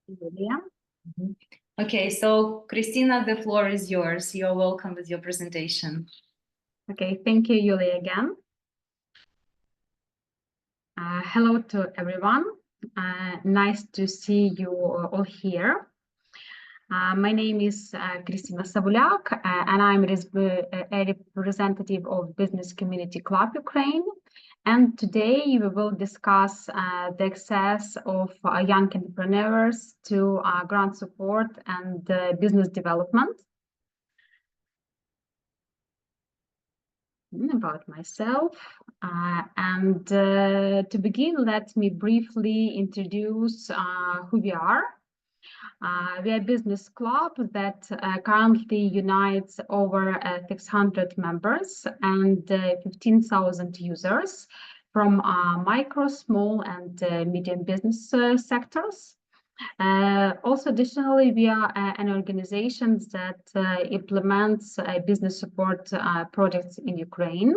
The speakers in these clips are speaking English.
Julia. Okay, so Khrystyna, the floor is yours. You're welcome with your presentation. Okay, thank you, Julia, again. Hello to everyone. Nice to see you all here. My name is Khrystyna Savuliak, and I'm a representative of Business Community Club Ukraine. And today we will discuss the access of young entrepreneurs to grant support and business development. About myself. To begin, let me briefly introduce who we are. We are a business club that currently unites over 600 members and 15,000 users from micro, small, and medium business sectors. Also, additionally, we are an organization that implements business support projects in Ukraine.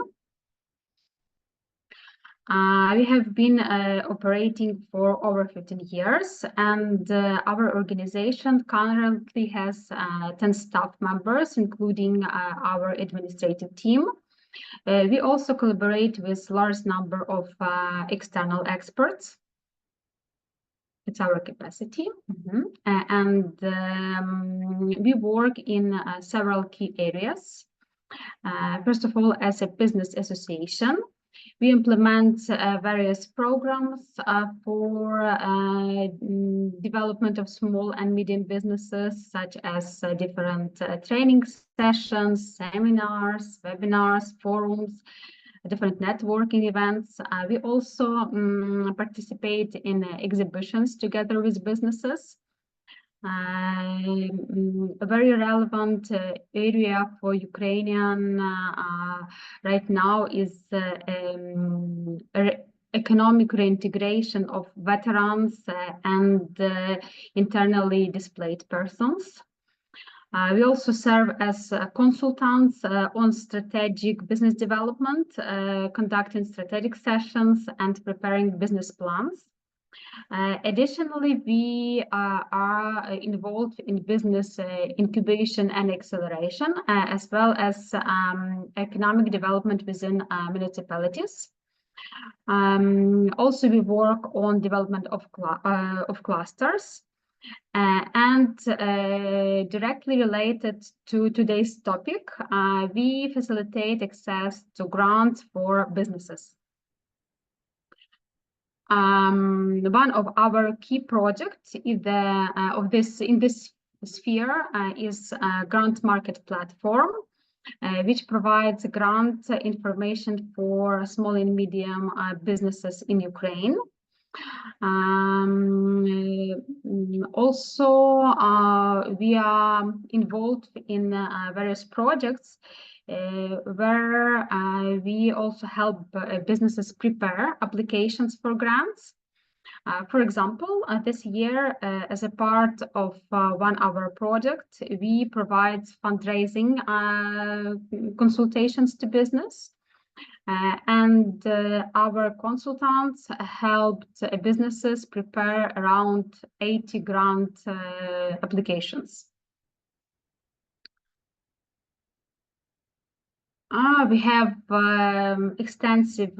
We have been operating for over 15 years, and our organization currently has 10 staff members, including our administrative team. We also collaborate with a large number of external experts. It's our capacity. We work in several key areas. First of all, as a business association, we implement various programs for development of small and medium businesses, such as different training sessions, seminars, webinars, forums, different networking events. We also participate in exhibitions together with businesses. A very relevant area for Ukrainian right now is economic reintegration of veterans and internally displaced persons. We also serve as consultants on strategic business development, conducting strategic sessions and preparing business plans. Additionally, we are involved in business incubation and acceleration, as well as economic development within municipalities. Also, we work on development of clusters. And directly related to today's topic, we facilitate access to grants for businesses. One of our key projects is in this sphere is a grant market platform, which provides grant information for small and medium businesses in Ukraine. Also, we are involved in various projects where we also help businesses prepare applications for grants. For example, this year, as a part of one of our projects, we provide fundraising consultations to business. Our consultants helped businesses prepare around 80 grant applications. We have extensive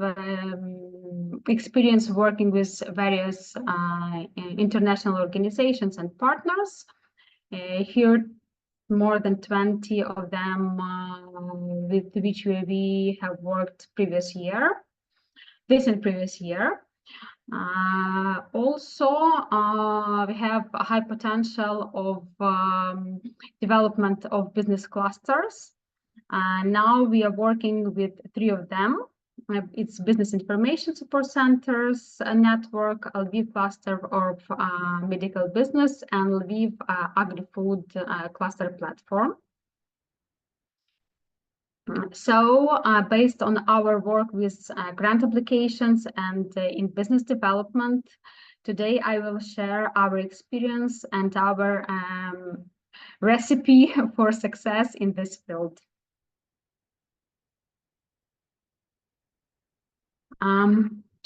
experience working with various international organizations and partners. Here, more than 20 of them with which we have worked previous year. Also, we have a high potential of development of business clusters. Now we are working with 3 of them. It's Business Information Support Centers Network, Lviv Cluster of Medical Business, and Lviv Agri-Food Cluster Platform. So, based on our work with grant applications and in business development, today I will share our experience and our recipe for success in this field.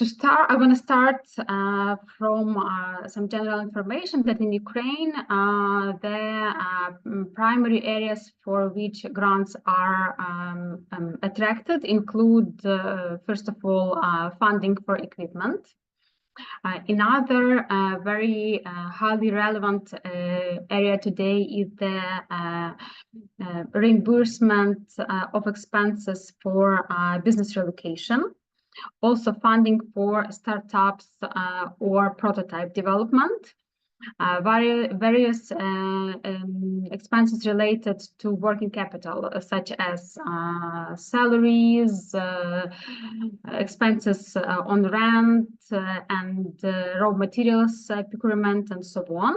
To start, I want to start from some general information that in Ukraine, the primary areas for which grants are attracted include, first of all, funding for equipment. Another very highly relevant area today is the reimbursement of expenses for business relocation. Also funding for startups or prototype development, various expenses related to working capital, such as salaries, expenses on rent and raw materials procurement, and so on.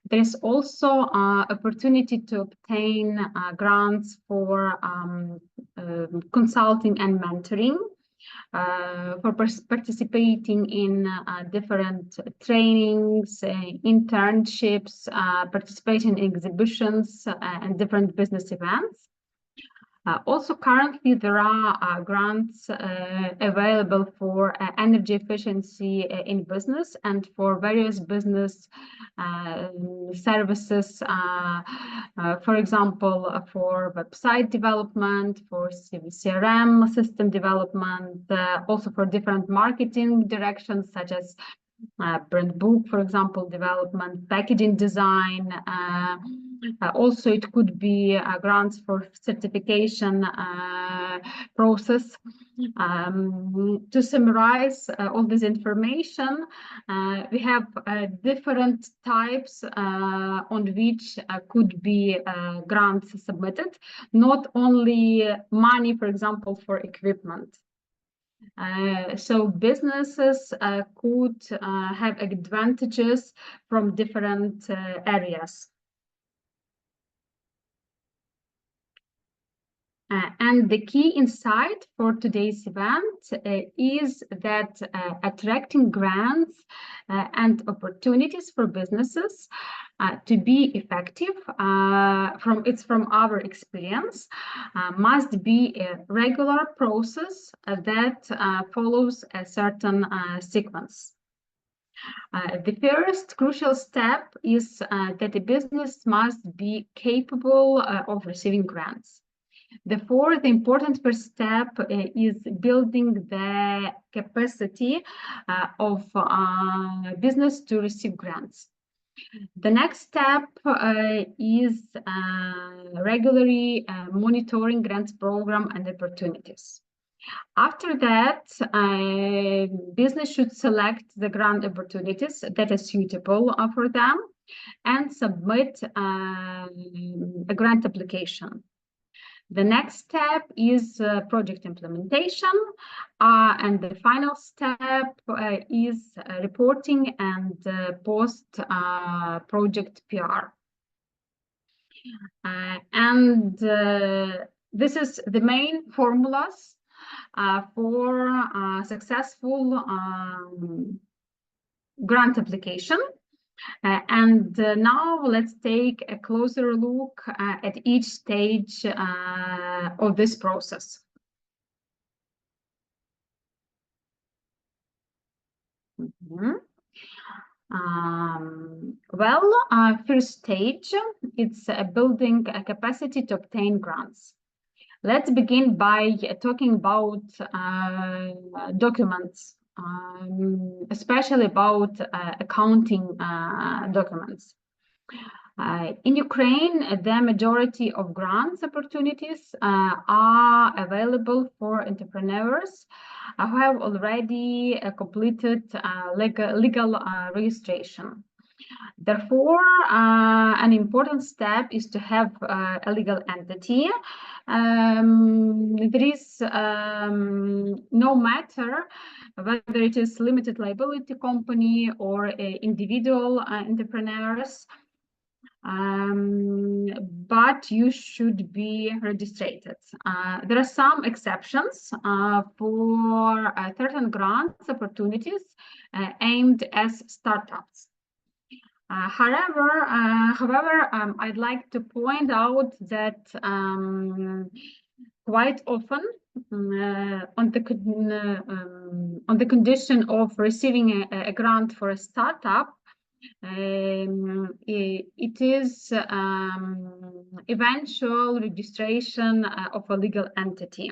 There is also opportunity to obtain grants for consulting and mentoring, for participating in different trainings, internships, participation in exhibitions, and different business events. Also, currently, there are grants available for energy efficiency in business and for various business services, for example, for website development, for CRM system development, also for different marketing directions, such as brand book, for example, development, packaging design. Also, it could be grants for certification process. To summarize all this information, we have different types on which could be grants submitted, not only money, for example, for equipment. So businesses could have advantages from different areas. And the key insight for today's event is that attracting grants and opportunities for businesses to be effective, from our experience, must be a regular process that follows a certain sequence. The first crucial step is that a business must be capable of receiving grants. The fourth important first step is building the capacity of business to receive grants. The next step is regularly monitoring grants program and opportunities. After that, business should select the grant opportunities that are suitable for them and submit a grant application. The next step is project implementation, and the final step is reporting and post-project PR. And this is the main formulas for successful grant application. And now let's take a closer look at each stage of this process. First stage, it's building a capacity to obtain grants. Let's begin by talking about documents. Especially about accounting documents. In Ukraine, the majority of grants opportunities are available for entrepreneurs who have already completed legal registration. Therefore, an important step is to have a legal entity. There is no matter whether it is limited liability company or individual entrepreneurs, but you should be registered. There are some exceptions for certain grants opportunities aimed as startups. However, I'd like to point out that quite often on the condition of receiving a grant for a startup. It is eventual registration of a legal entity.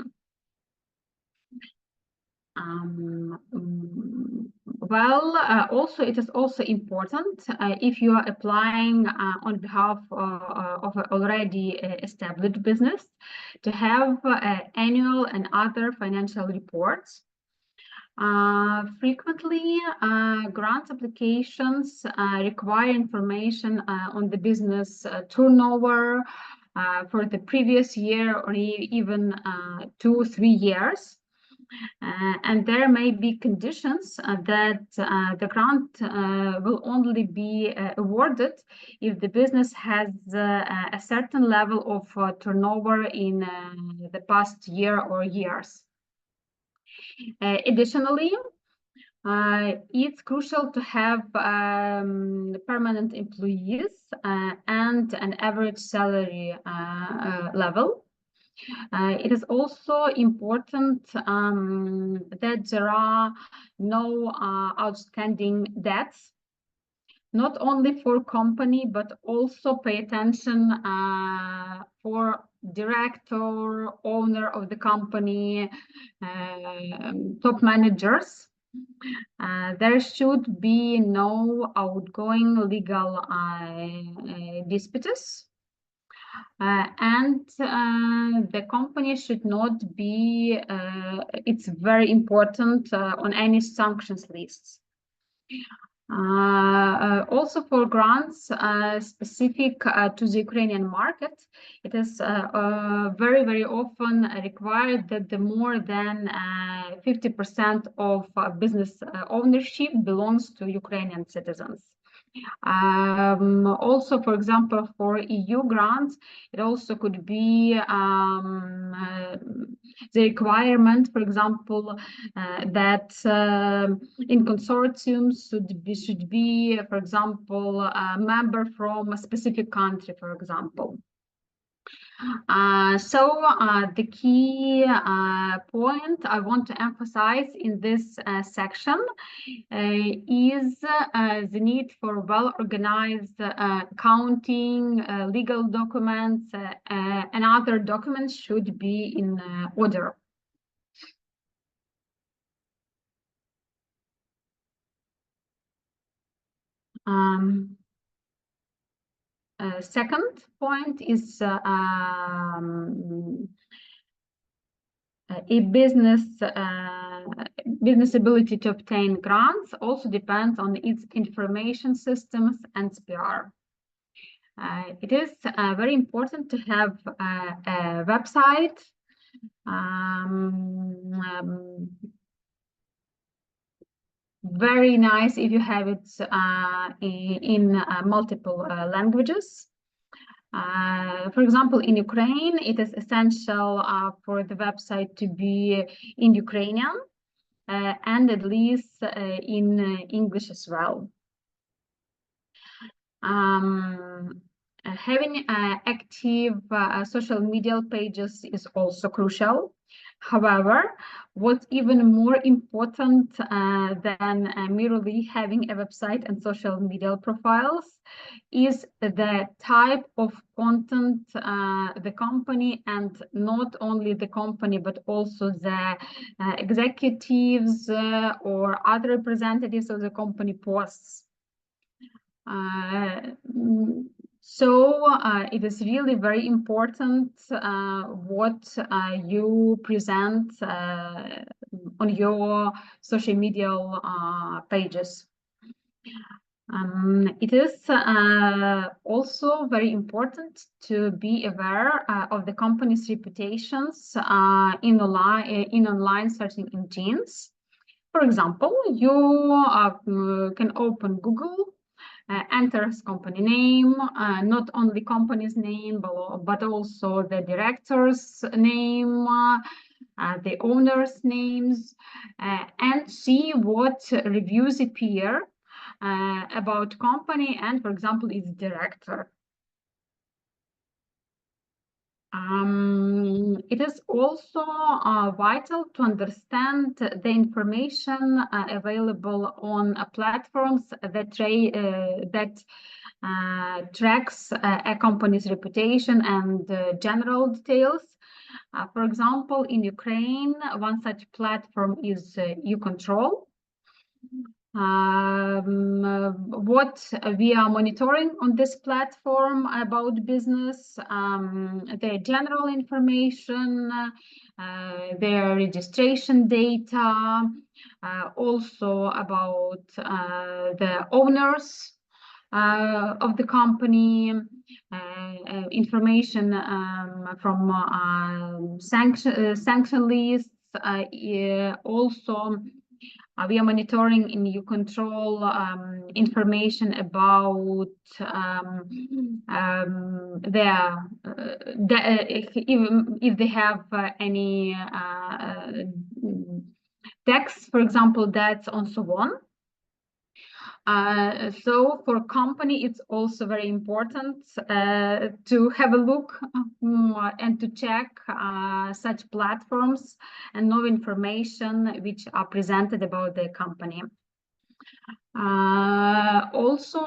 Also, it is also important if you are applying on behalf of an already established business to have annual and other financial reports. Frequently, grant applications require information on the business turnover for the previous year or even 2-3 years. And there may be conditions that the grant will only be awarded if the business has a certain level of turnover in the past year or years. Additionally, it's crucial to have permanent employees and an average salary level. It is also important that there are no outstanding debts, not only for company, but also pay attention for director, owner of the company, top managers. There should be no outgoing legal disputes. And the company should not be, it's very important, on any sanctions lists. Also for grants specific to the Ukrainian market, it is very, very often required that the more than 50% of business ownership belongs to Ukrainian citizens. Also, for example, for EU grants, it also could be the requirement, for example, that in consortiums should be, for example, a member from a specific country, for example. The key point I want to emphasize in this section is the need for well-organized accounting, legal documents, and other documents should be in order. Second point is a business ability to obtain grants also depends on its information systems and PR. It is very important to have a website, very nice if you have it in multiple languages. For example, in Ukraine, it is essential for the website to be in Ukrainian and at least in English as well. Having active social media pages is also crucial. However, what's even more important than merely having a website and social media profiles is the type of content the company, and not only the company, but also the executives or other representatives of the company posts. It is really very important what you present on your social media pages. It is also very important to be aware of the company's reputations in online searching engines. For example, you can open Google, enters company name, not only company's name, but also the director's name, the owner's names, and see what reviews appear about company and, for example, its director. It is also vital to understand the information available on platforms that tracks a company's reputation and general details. For example, in Ukraine, one such platform is YouControl. What we are monitoring on this platform about business, their general information, their registration data, also about the owners of the company, information from sanction lists, also we are monitoring in YouControl information about if they have any tax, for example, debts and so on. So for company, it's also very important to have a look and to check such platforms and know information which are presented about the company. Also,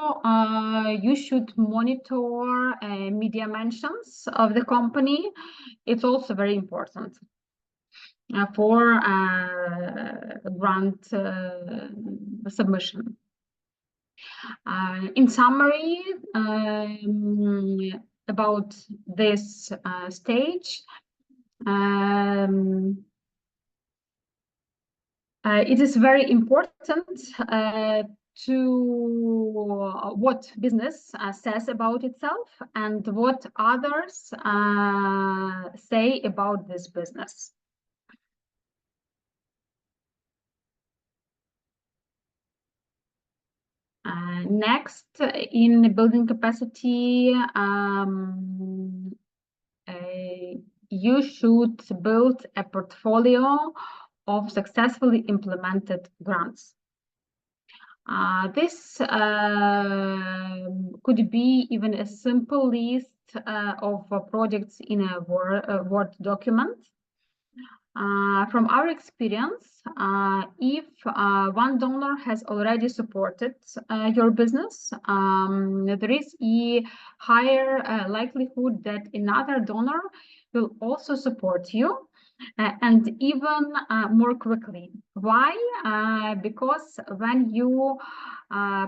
you should monitor media mentions of the company. It's also very important for grant submission. In summary, about this stage, it is very important to what business says about itself and what others say about this business. Next, in building capacity, you should build a portfolio of successfully implemented grants. This could be even a simple list of projects in a Word document. From our experience, if one donor has already supported your business, there is a higher likelihood that another donor will also support you, and even more quickly. Why? Because when you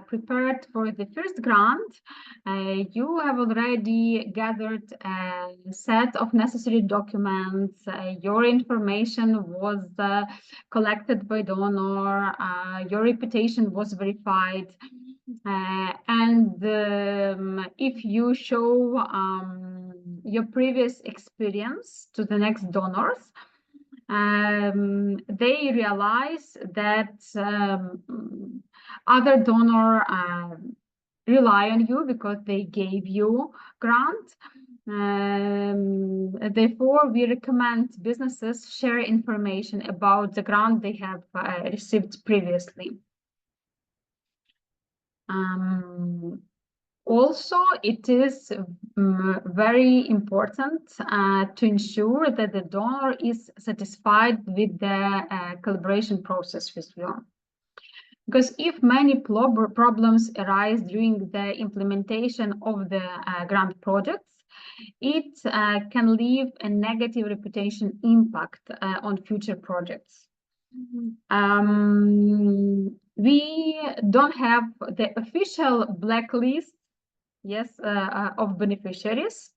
prepared for the first grant, you have already gathered a set of necessary documents. Your information was collected by donor. Your reputation was verified. And if you show your previous experience to the next donors, they realize that other donor rely on you because they gave you grant. Therefore, we recommend businesses share information about the grant they have received previously. Also, it is very important to ensure that the donor is satisfied with the collaboration process with you. Because if many problems arise during the implementation of the grant projects, it can leave a negative reputation impact on future projects. We don't have the official blacklist, yes, of beneficiaries,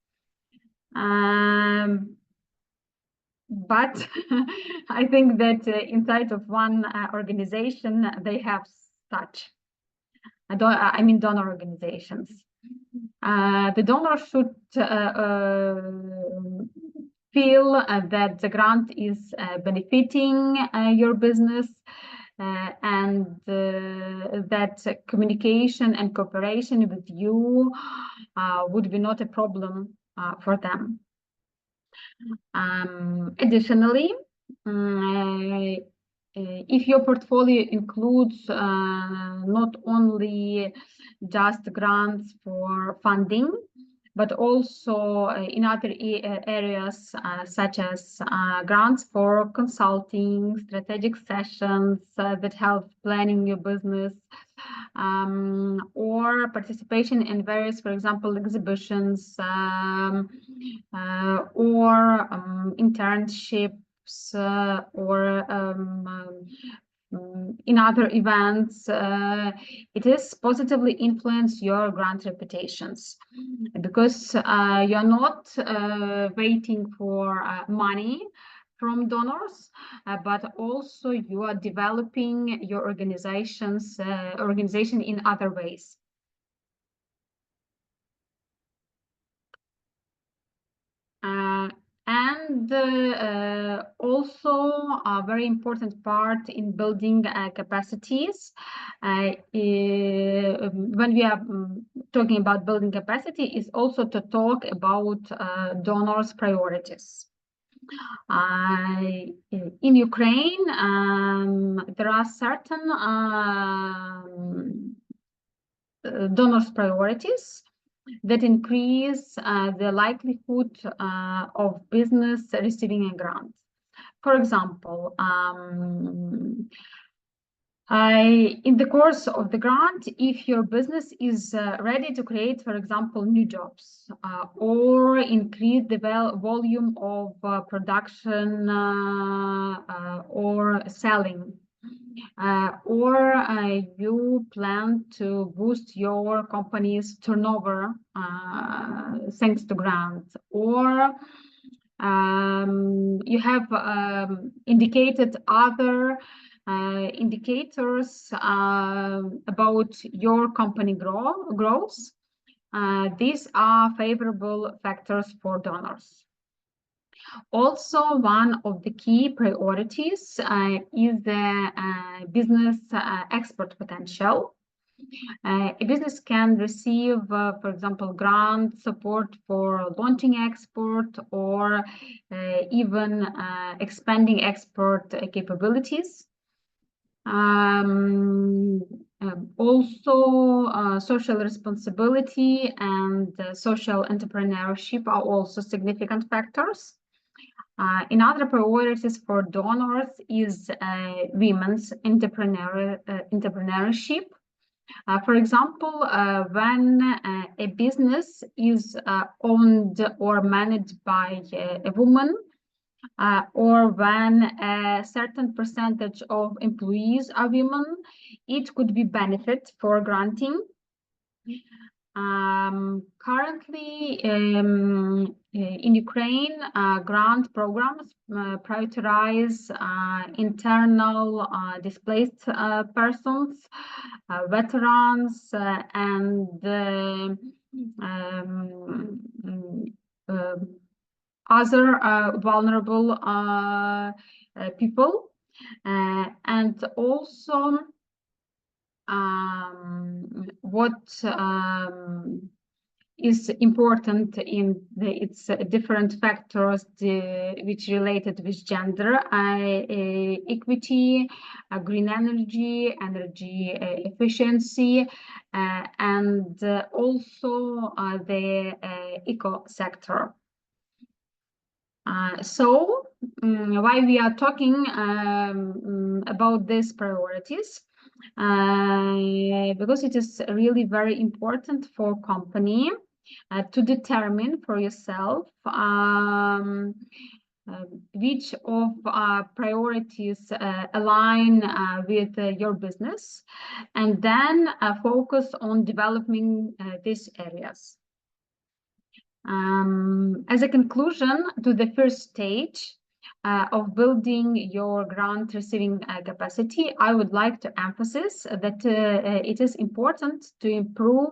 but I think that inside of one organization they have such. I mean donor organizations. The donor should feel that the grant is benefiting your business, and that communication and cooperation with you would be not a problem for them. Additionally, if your portfolio includes not only just grants for funding, but also in other areas such as grants for consulting, strategic sessions that help planning your business, or participation in various, for example, exhibitions or internships or in other events. It is positively influence your grant reputations, because you're not waiting for money from donors, but also you are developing your organization in other ways. And also a very important part in building capacities. When we are talking about building capacity, is also to talk about donors' priorities. In Ukraine, there are certain donors' priorities that increase the likelihood of business receiving a grant. For example, in the course of the grant, if your business is ready to create, for example, new jobs or increase the volume of production or selling, or you plan to boost your company's turnover thanks to grants, or you have indicated other indicators about your company growth. These are favorable factors for donors. Also, one of the key priorities is the business export potential. A business can receive, for example, grant support for launching export or even expanding export capabilities. Also, social responsibility and social entrepreneurship are also significant factors. In other priorities for donors is women's entrepreneurship. For example, when a business is owned or managed by a woman, or when a certain percentage of employees are women, it could be benefit for granting. Currently, in Ukraine, grant programs prioritize internal displaced persons, veterans, and other vulnerable people, and also what is important in its different factors which related with gender equity, green energy efficiency, and also the eco sector. So why we are talking about these priorities? Because it is really very important for company to determine for yourself which of priorities align with your business, and then focus on developing these areas. As a conclusion to the first stage of building your grant receiving capacity, I would like to emphasize that it is important to improve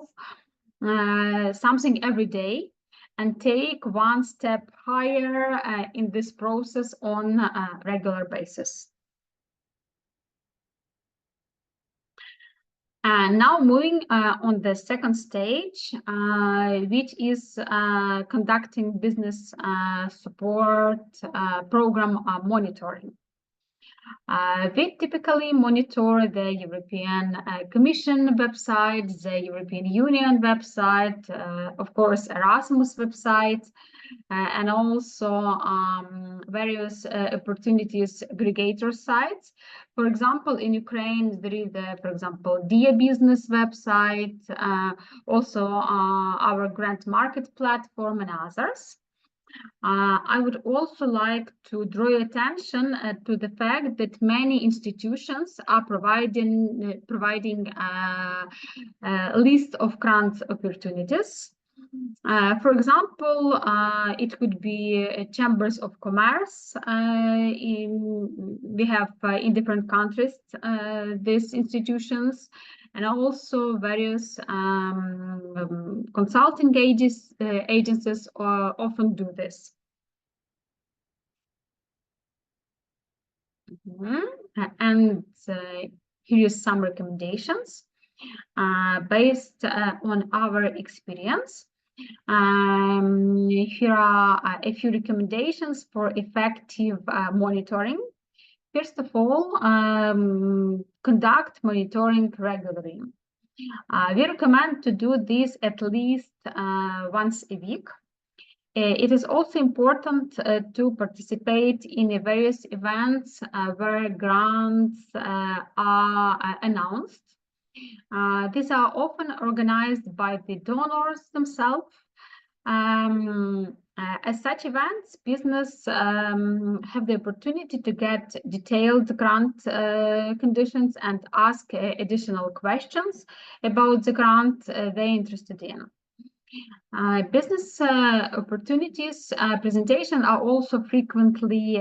something every day and take one step higher in this process on a regular basis. Now moving on the second stage, which is conducting business support program monitoring. We typically monitor the European Commission website, the European Union website, of course, Erasmus website, and also various opportunities aggregator sites. For example, in Ukraine, there is the, for example, Dia Business website, also our grant market platform and others. I would also like to draw your attention to the fact that many institutions are providing a list of grant opportunities. For example, it could be chambers of commerce. We have in different countries these institutions, and also various consulting agencies often do this. And here is some recommendations based on our experience. Here are a few recommendations for effective monitoring. First of all, conduct monitoring regularly. We recommend to do this at least once a week. It is also important to participate in various events where grants are announced. These are often organized by the donors themselves. As such events, business have the opportunity to get detailed grant conditions and ask additional questions about the grant they're interested in. Business opportunities presentation are also frequently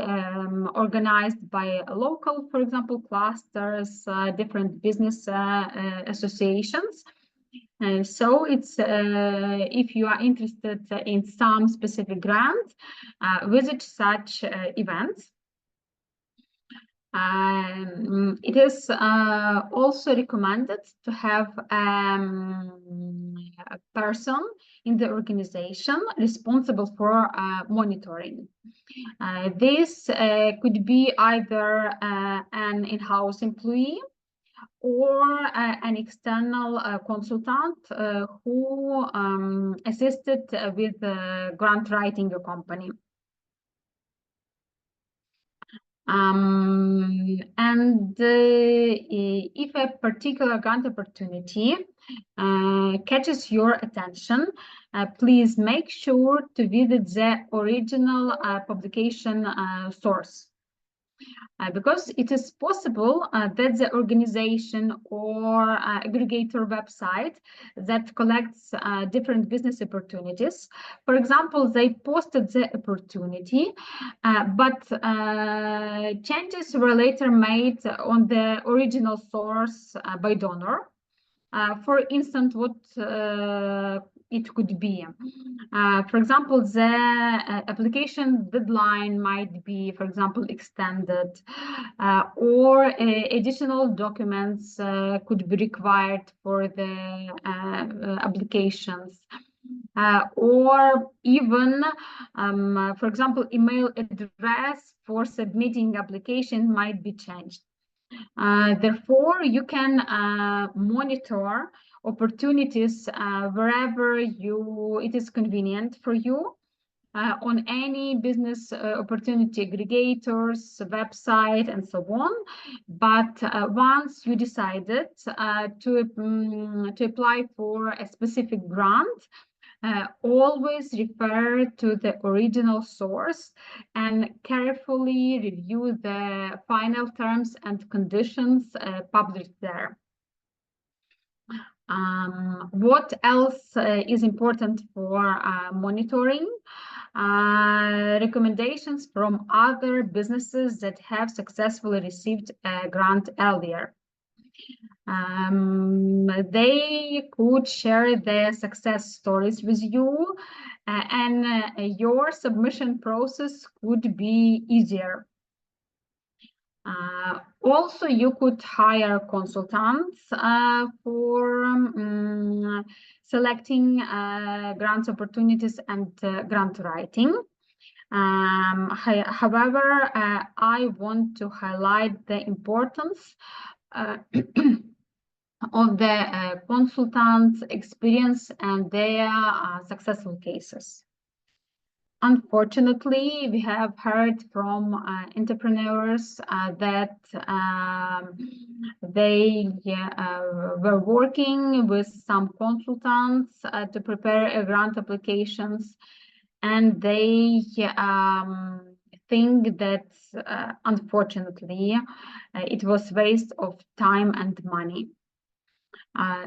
organized by local, for example, clusters, different business associations. So it's if you are interested in some specific grant, visit such events. It is also recommended to have a person in the organization responsible for monitoring. This could be either an in-house employee or an external consultant who assisted with grant writing a company. And if a particular grant opportunity catches your attention, please make sure to visit the original publication source. Because it is possible that the organization or aggregator website that collects different business opportunities, for example, they posted the opportunity, but changes were later made on the original source by donor. For instance, what it could be. For example, the application deadline might be, for example, extended, or additional documents could be required for the applications. Or even, for example, email address for submitting application might be changed. Therefore, you can monitor opportunities wherever it is convenient for you on any business opportunity aggregators, website, and so on. But once you decided to apply for a specific grant, always refer to the original source and carefully review the final terms and conditions published there. What else is important for monitoring? Recommendations from other businesses that have successfully received a grant earlier. They could share their success stories with you, and your submission process could be easier. Also, you could hire consultants for selecting grant opportunities and grant writing. However, I want to highlight the importance of the consultants' experience and their successful cases. Unfortunately, we have heard from entrepreneurs that they were working with some consultants to prepare grant applications, and they think that unfortunately it was waste of time and money.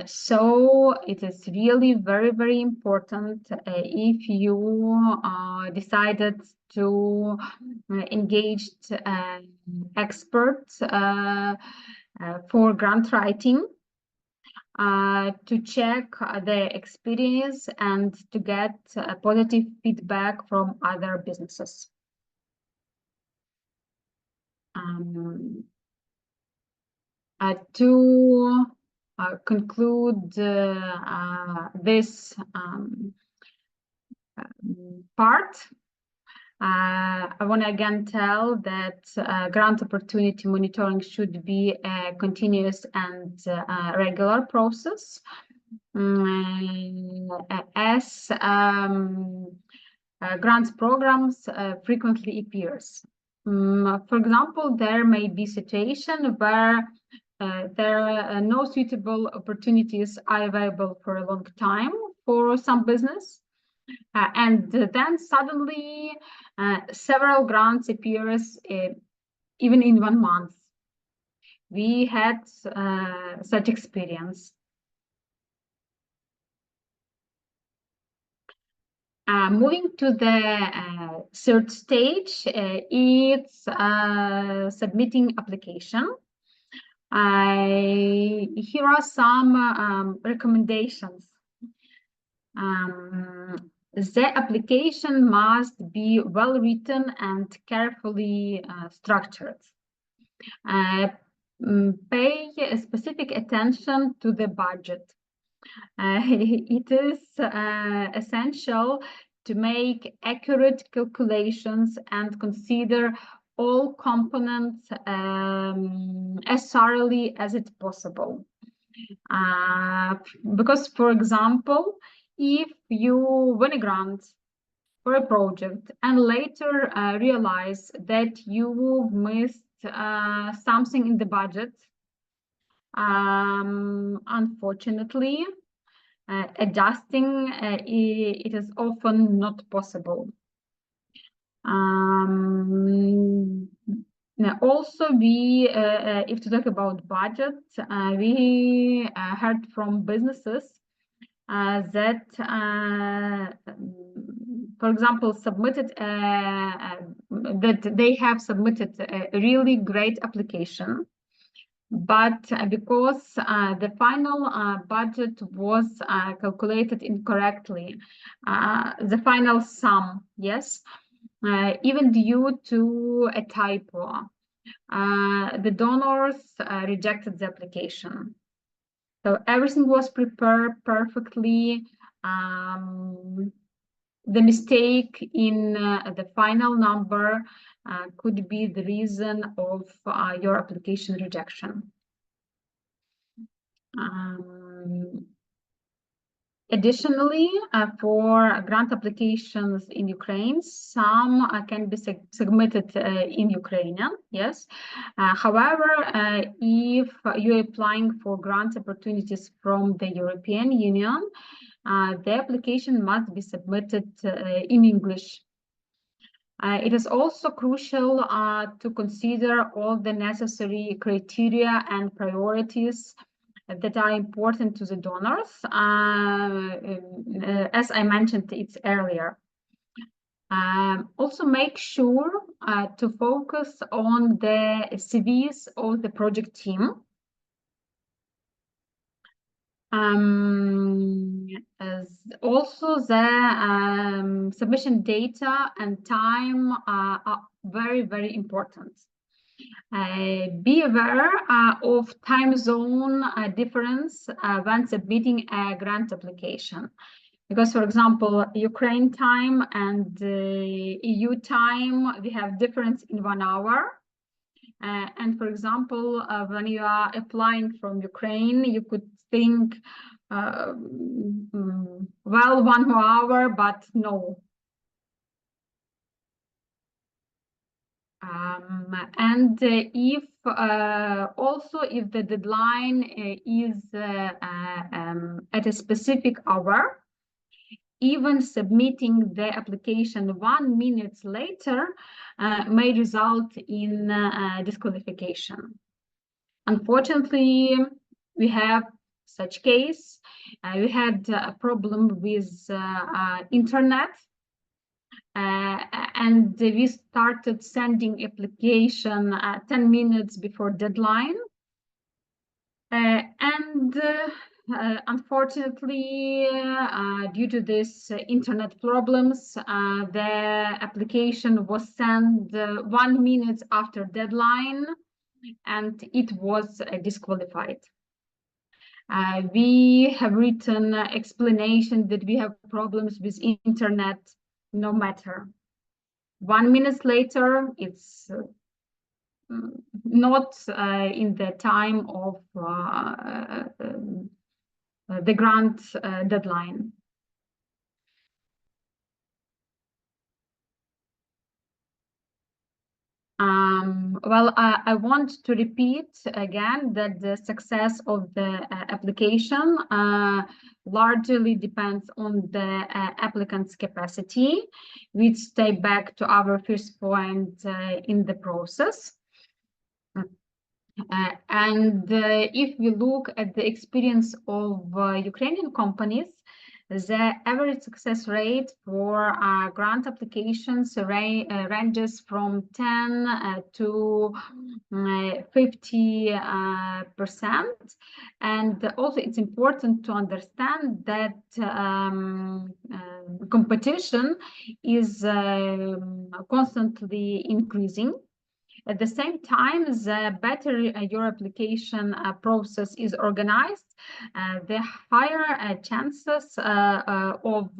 So it is really very, very important if you decided to engage experts for grant writing, to check their experience and to get positive feedback from other businesses. To conclude this part, I want to again tell that grant opportunity monitoring should be a continuous and regular process, as grants programs frequently appears. For example, there may be situation where there are no suitable opportunities are available for a long time for some business, and then suddenly several grants appears even in 1 month. We had such experience. Moving to the third stage, it's submitting application. Here are some recommendations. The application must be well written and carefully structured. Pay specific attention to the budget. It is essential to make accurate calculations and consider all components as thoroughly as it's possible. Because, for example, if you win a grant for a project and later realize that you missed something in the budget, unfortunately, adjusting it is often not possible. Also, if to talk about budget, we heard from businesses that, for example, submitted that they have submitted a really great application, but because the final budget was calculated incorrectly, the final sum, yes, even due to a typo, the donors rejected the application. So everything was prepared perfectly. The mistake in the final number could be the reason of your application rejection. Additionally, for grant applications in Ukraine, some can be submitted in Ukrainian, yes. However, if you're applying for grant opportunities from the European Union, the application must be submitted in English. It is also crucial to consider all the necessary criteria and priorities that are important to the donors, as I mentioned it earlier. Also make sure to focus on the CVs of the project team. Also, the submission data and time are very, very important. Be aware of time zone difference when submitting a grant application. Because, for example, Ukraine time and EU time, we have difference in 1 hour. And for example, when you are applying from Ukraine, you could think, well, 1 more hour, but no. And if also if the deadline is at a specific hour, even submitting the application 1 minute later may result in disqualification. Unfortunately, we have such case. We had a problem with internet, and we started sending application 10 minutes before deadline. Unfortunately, due to this internet problems, the application was sent 1 minute after deadline, and it was disqualified. We have written explanation that we have problems with internet, no matter. 1 minute later, it's not in the time of the grant deadline. Well, I want to repeat again that the success of the application largely depends on the applicant's capacity, which take back to our first point in the process. If we look at the experience of Ukrainian companies, the average success rate for grant applications ranges from 10 to 50%. And also it's important to understand that competition is constantly increasing. At the same time, the better your application process is organized, the higher chances of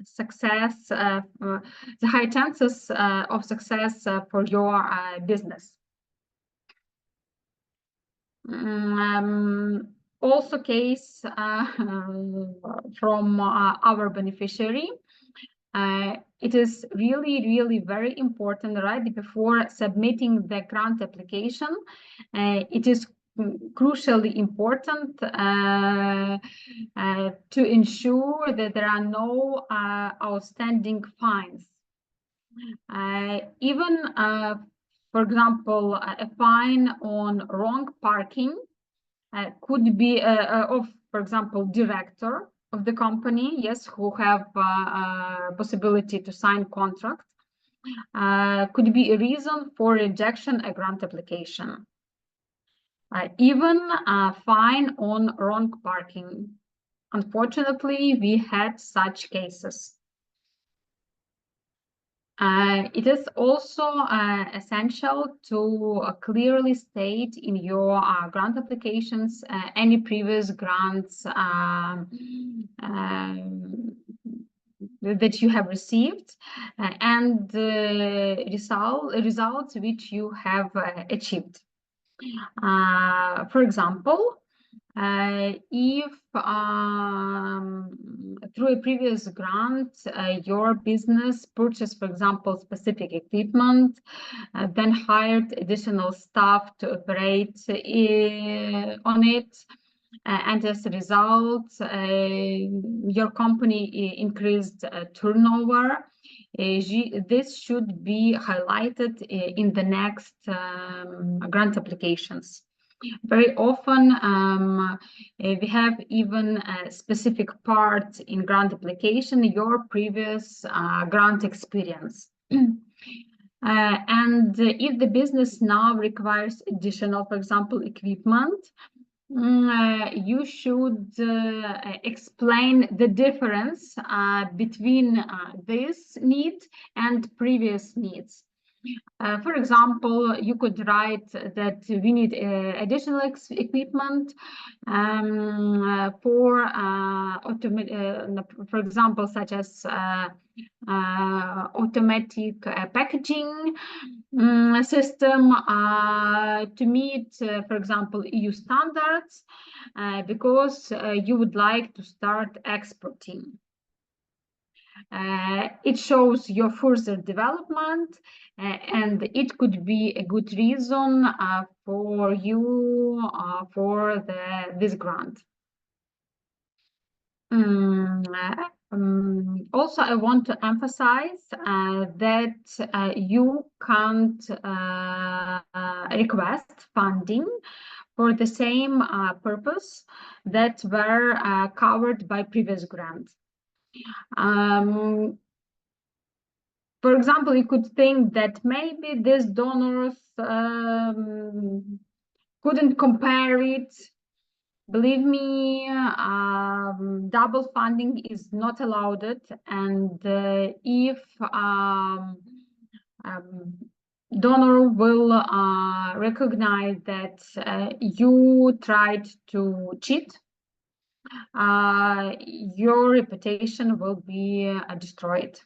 success, the higher chances of success for your business. Also case from our beneficiary. It is really very important right before submitting the grant application. It is crucially important to ensure that there are no outstanding fines. Even for example, a fine on wrong parking could be of, for example, director of the company, yes, who have possibility to sign contract, could be a reason for rejection a grant application. Even a fine on wrong parking. Unfortunately, we had such cases. It is also essential to clearly state in your grant applications any previous grants that you have received and results which you have achieved. For example, if through a previous grant your business purchased, for example, specific equipment, then hired additional staff to operate on it, and as a result your company increased turnover, this should be highlighted in the next grant applications. Very often we have even a specific part in grant application, your previous grant experience. And if the business now requires additional, for example, equipment, you should explain the difference between this need and previous needs. For example, you could write that we need additional equipment for for example, such as automatic packaging system to meet, for example, EU standards, because you would like to start exporting. It shows your further development, and it could be a good reason for you for this grant. Also, I want to emphasize that you can't request funding for the same purpose that were covered by previous grants. For example, you could think that maybe these donors couldn't compare it. Believe me, double funding is not allowed, and if donor will recognize that you tried to cheat, your reputation will be destroyed.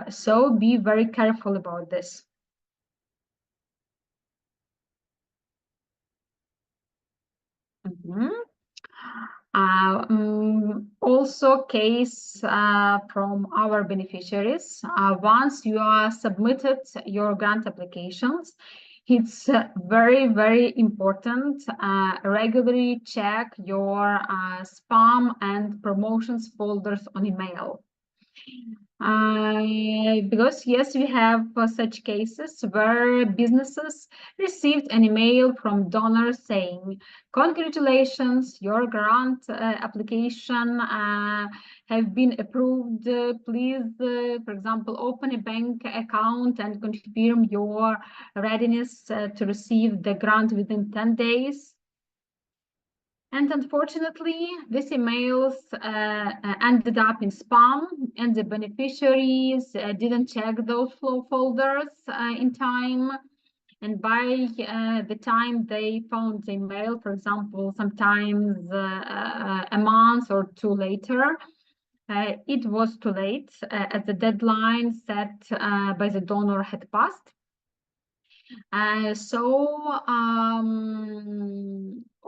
So be very careful about this. Also, case from our beneficiaries. Once you are submitted your grant applications, it's very, very important. Regularly check your spam and promotions folders on email. Because yes, we have such cases where businesses received an email from donors saying, "Congratulations, your grant application have been approved. Please, for example, open a bank account and confirm your readiness to receive the grant within 10 days." And unfortunately, these emails ended up in spam, and the beneficiaries didn't check those folders in time. And by the time they found the email, for example, sometimes a month or two later, it was too late, as the deadline set by the donor had passed.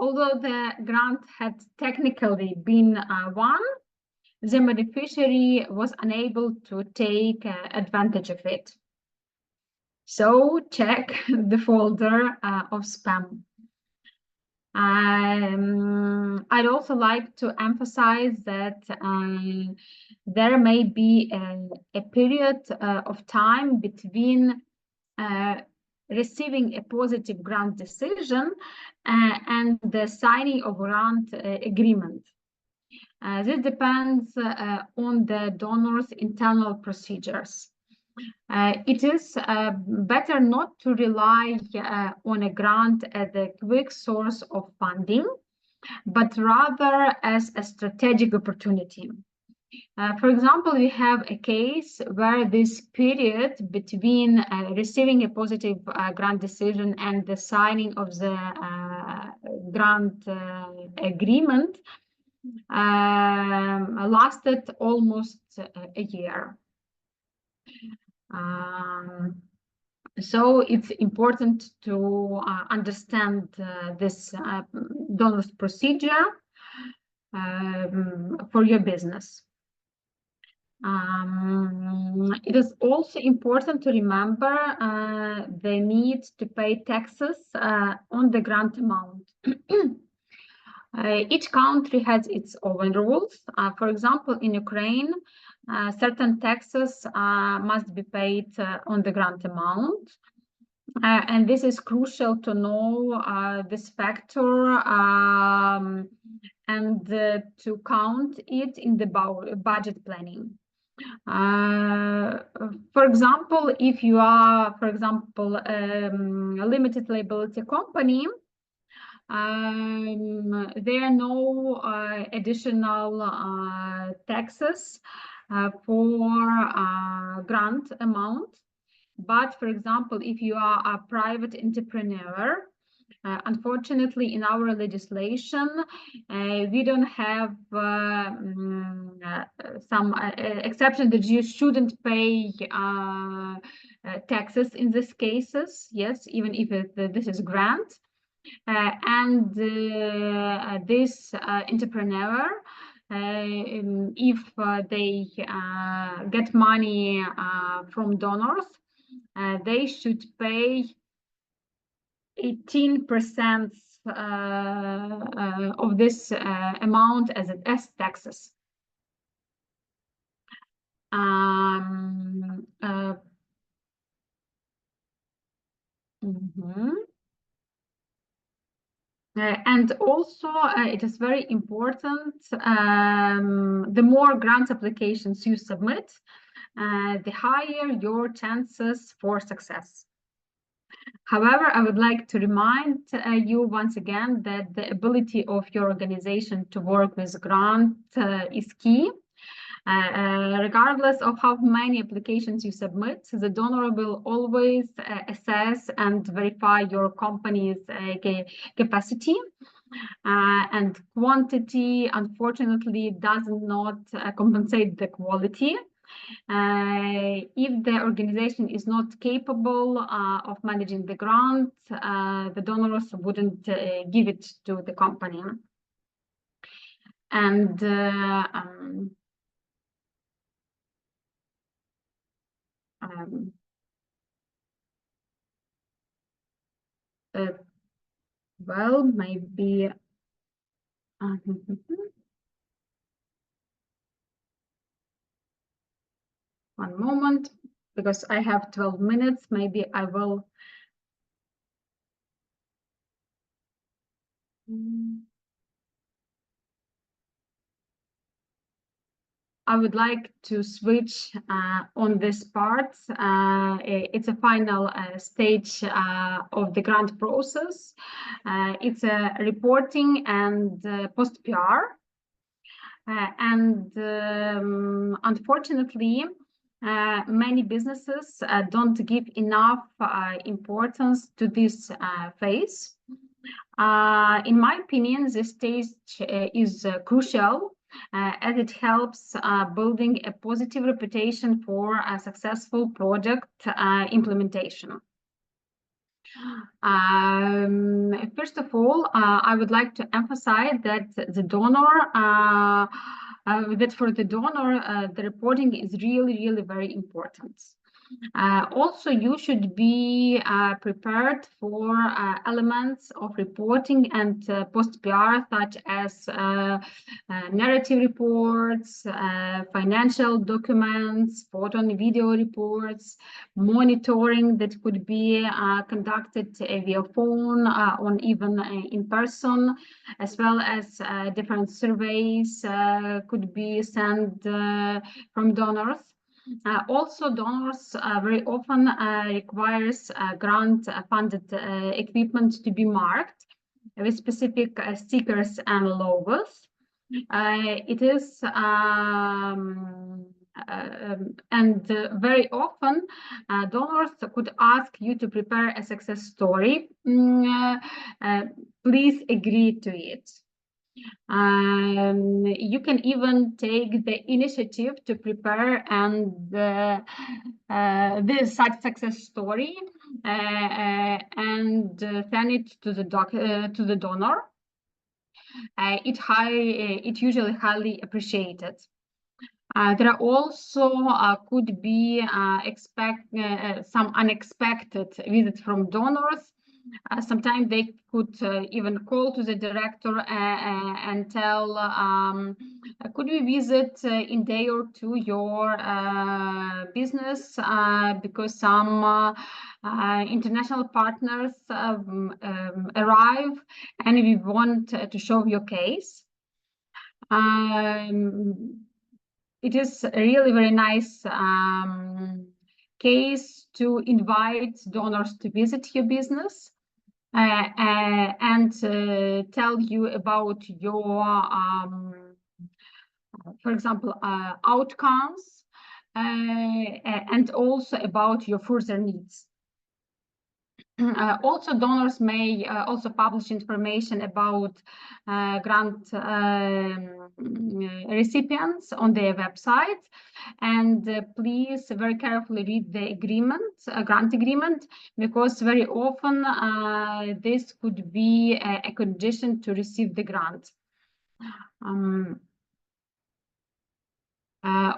Although the grant had technically been won, the beneficiary was unable to take advantage of it. So check the folder of spam. I'd also like to emphasize that there may be a period of time between receiving a positive grant decision and the signing of grant agreement. This depends on the donor's internal procedures. It is better not to rely on a grant as a quick source of funding, but rather as a strategic opportunity. For example, we have a case where this period between receiving a positive grant decision and the signing of the grant agreement lasted almost a year. So it's important to understand this donor's procedure for your business. It is also important to remember the need to pay taxes on the grant amount. Each country has its own rules. For example, in Ukraine, certain taxes must be paid on the grant amount. And this is crucial to know this factor and to count it in the budget planning. For example, if you are, for example, a limited liability company, there are no additional taxes for grant amount. But for example, if you are a private entrepreneur, unfortunately, in our legislation, we don't have some exception that you shouldn't pay taxes in these cases. Yes, even if this is grant. And this entrepreneur, if they get money from donors, they should pay 18% of this amount as taxes. And also, it is very important, the more grant applications you submit, the higher your chances for success. However, I would like to remind you once again that the ability of your organization to work with grant is key. Regardless of how many applications you submit, the donor will always assess and verify your company's capacity. And quantity, unfortunately, does not compensate the quality. If the organization is not capable of managing the grant, the donors wouldn't give it to the company. And well, maybe one moment, because I have 12 minutes, maybe I will. I would like to switch on this part. It's a final stage of the grant process. It's a reporting and post-PR. And unfortunately, many businesses don't give enough importance to this phase. In my opinion, this stage is crucial as it helps building a positive reputation for a successful project implementation. First of all, I would like to emphasize that the donor, that for the donor, the reporting is really very important. Also, you should be prepared for elements of reporting and post-PR, such as narrative reports, financial documents, photo and video reports, monitoring that could be conducted via phone or even in person, as well as different surveys could be sent from donors. Also, donors very often requires grant-funded equipment to be marked with specific stickers and logos. It is and very often donors could ask you to prepare a success story. Please agree to it. You can even take the initiative to prepare and this success story and send it to the donor. It usually highly appreciated. There are also could be some unexpected visits from donors. Sometimes they could even call to the director and tell, could we visit in day or two your business because some international partners arrive and we want to show your case. It is a really very nice case to invite donors to visit your business and tell you about your, for example, outcomes and also about your further needs. Also, donors may also publish information about grant recipients on their website. And please very carefully read the agreement, grant agreement, because very often this could be a condition to receive the grant.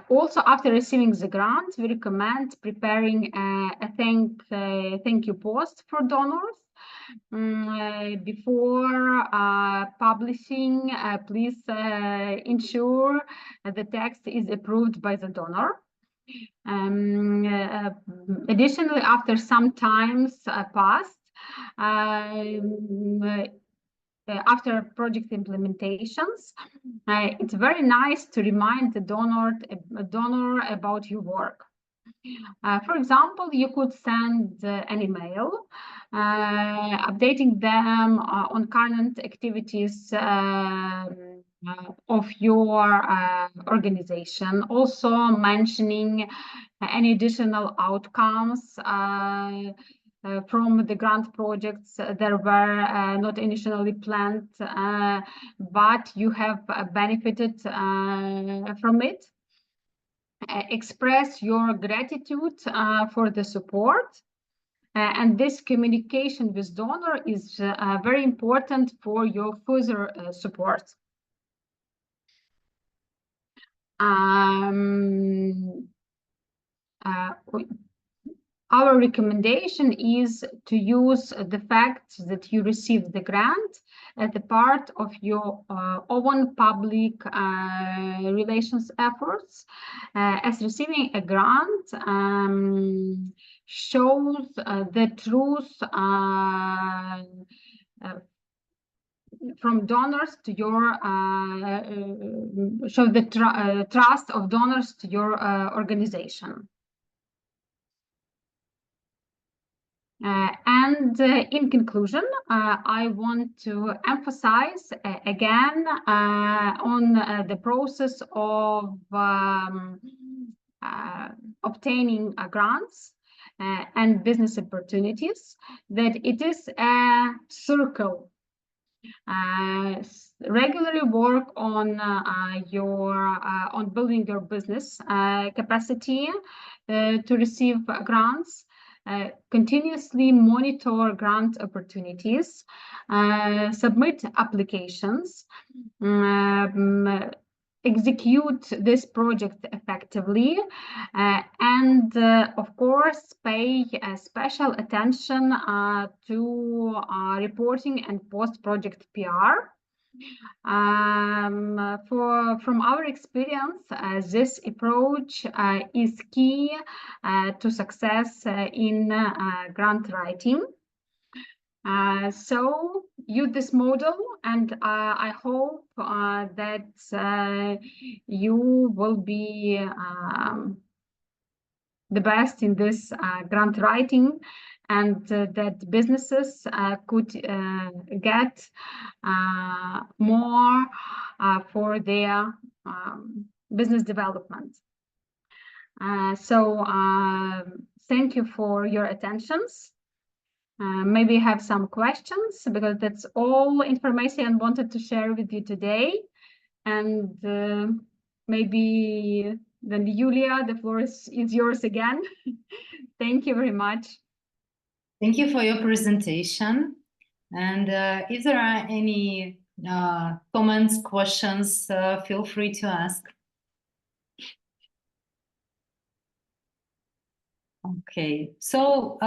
Also, after receiving the grant, we recommend preparing a thank you post for donors. Before publishing, please ensure the text is approved by the donor. Additionally, after some times passed, after project implementations, it's very nice to remind the donor about your work. For example, you could send an email updating them on current activities of your organization, also mentioning any additional outcomes from the grant projects that were not initially planned, but you have benefited from it. Express your gratitude for the support. And this communication with donor is very important for your further support. Our recommendation is to use the fact that you received the grant as a part of your own public relations efforts, as receiving a grant shows the truth from donors to your show the trust of donors to your organization. And in conclusion, I want to emphasize again on the process of obtaining grants and business opportunities, that it is a circle. Regularly work on on building your business capacity to receive grants. Continuously monitor grant opportunities, submit applications, execute this project effectively, and of course pay special attention to reporting and post-project PR. From our experience, this approach is key to success in grant writing. So use this model, and I hope that you will be the best in this grant writing, and that businesses could get more for their business development. So thank you for your attentions. Maybe have some questions, because that's all information I wanted to share with you today. And maybe then Yulia, the floor is yours again. Thank you very much. Thank you for your presentation. And if there are any comments, questions, feel free to ask. Okay, so